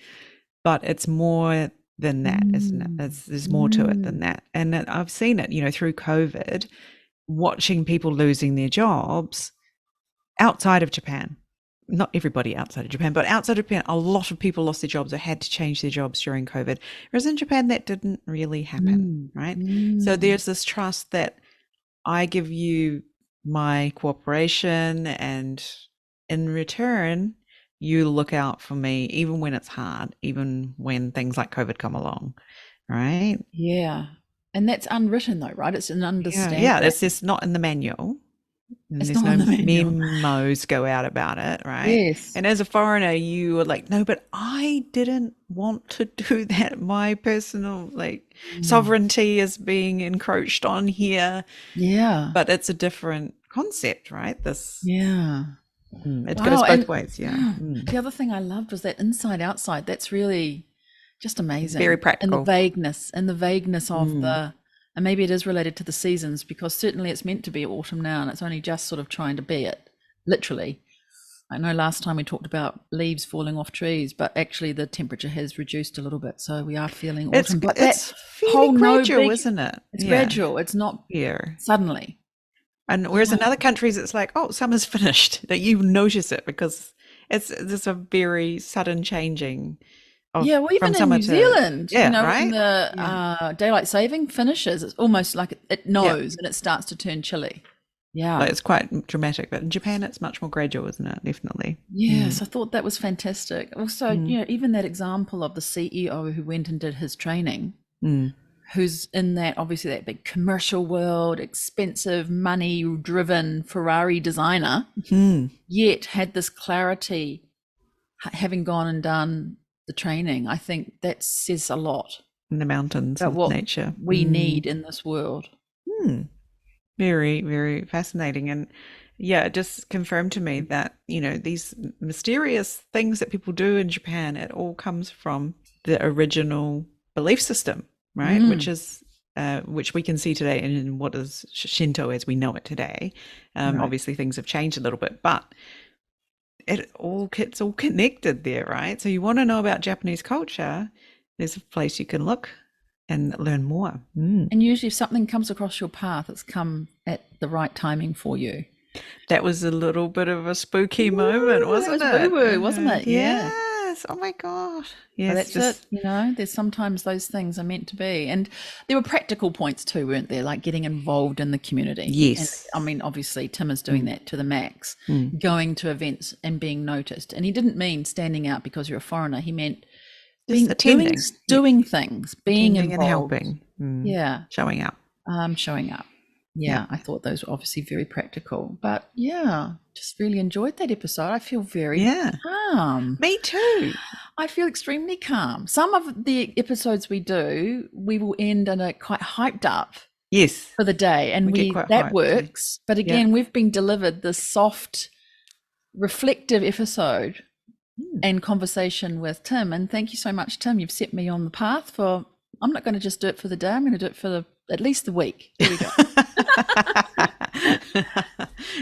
But it's more than that, isn't it? There's more to it than that. And I've seen it, you know, through COVID, watching people losing their jobs outside of Japan. Not everybody outside of Japan, but outside of Japan, a lot of people lost their jobs or had to change their jobs during COVID. Whereas in Japan, that didn't really happen, right? So there's this trust that I give you my cooperation and in return, you look out for me, even when it's hard, even when things like COVID come along, right? Yeah. And that's unwritten though, right? It's an understanding. Yeah, it's just not in the manual. And it's there's not no in the manual. memos go out about it, right? Yes. And as a foreigner, you were like, no, but I didn't want to do that. My personal sovereignty is being encroached on here. Yeah. But it's a different concept, right? This. Yeah. It goes both ways, yeah. The other thing I loved was that inside outside. That's really Just amazing. Very practical. And the vagueness of and maybe it is related to the seasons, because certainly it's meant to be autumn now and it's only just sort of trying to be it, literally. I know last time we talked about leaves falling off trees, but actually the temperature has reduced a little bit, so we are feeling autumn. But it's fairly gradual, isn't it? It's gradual. It's not suddenly. And whereas in other countries, it's like, oh, summer's finished, that you notice it because there's a very sudden changing. Well, even in New Zealand, right? when the daylight saving finishes, it's almost like it knows and it starts to turn chilly. Yeah. Like, it's quite dramatic, but in Japan, it's much more gradual, isn't it? Definitely. Yes, I thought that was fantastic. Also, even that example of the CEO who went and did his training, who's in that, obviously, that big commercial world, expensive, money-driven Ferrari designer, yet had this clarity, having gone and done the training. I think that says a lot. In the mountains of nature. We need in this world. Very, very fascinating. And it just confirmed to me that, these mysterious things that people do in Japan, it all comes from the original belief system, right? Which we can see today in what is Shinto as we know it today. Obviously things have changed a little bit, but it's all connected there, right? So you want to know about Japanese culture, there's a place you can look and learn more. And usually if something comes across your path, it's come at the right timing for you. That was a little bit of a spooky moment, wasn't it? Woo-woo, wasn't it? Yeah. Yes. Oh my God. Yes. That's it. There's sometimes those things are meant to be. And there were practical points too, weren't there? Like getting involved in the community. Yes. And, I mean, obviously Tim is doing that to the max, going to events and being noticed. And he didn't mean standing out because you're a foreigner. He meant doing things, being involved. And helping. Showing up. Showing up. Yeah, I thought those were obviously very practical. But just really enjoyed that episode. I feel very calm. Me too. I feel extremely calm. Some of the episodes we do, we will end in a quite hyped up for the day. And that works. But again, we've been delivered this soft, reflective episode and conversation with Tim. And thank you so much, Tim. You've set me on the path for, I'm not going to just do it for the day. I'm going to do it for at least the week. There we go.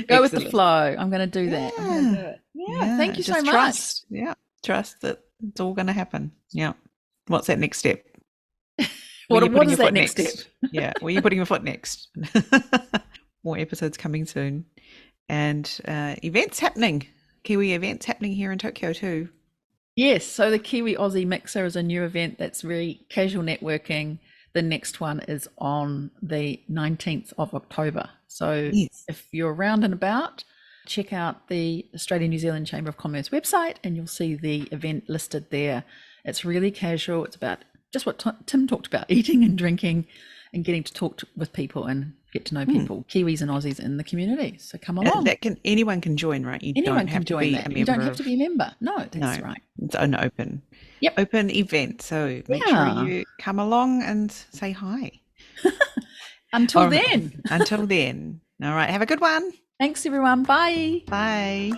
Go with the flow. I'm going to do that. I'm going to do it. Thank you so much. Trust. Trust that it's all going to happen. What's that next step? What is that next step? Where are you putting your foot next? More episodes coming soon. And events happening. Kiwi events happening here in Tokyo too. Yes, so the Kiwi Aussie Mixer is a new event that's very casual networking. The next one is on the 19th of October. So if you're around and about, check out the Australian New Zealand Chamber of Commerce website and you'll see the event listed there. It's really casual. It's about just what Tim talked about, eating and drinking and getting to talk with people and get to know people, Kiwis and Aussies in the community. So come along. Anyone can join, right? Anyone can join that. You don't have to be a member. No, that's right. It's an open event. So make sure you come along and say hi. Until then. Until then. All right. Have a good one. Thanks, everyone. Bye. Bye.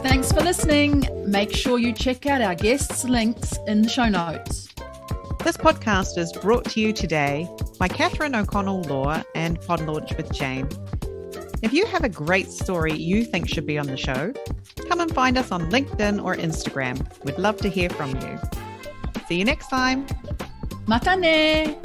Thanks for listening. Make sure you check out our guests' links in the show notes. This podcast is brought to you today by Catherine O'Connell Law and Pod Launch with Jane. If you have a great story you think should be on the show, come and find us on LinkedIn or Instagram. We'd love to hear from you. See you next time. Mata ne!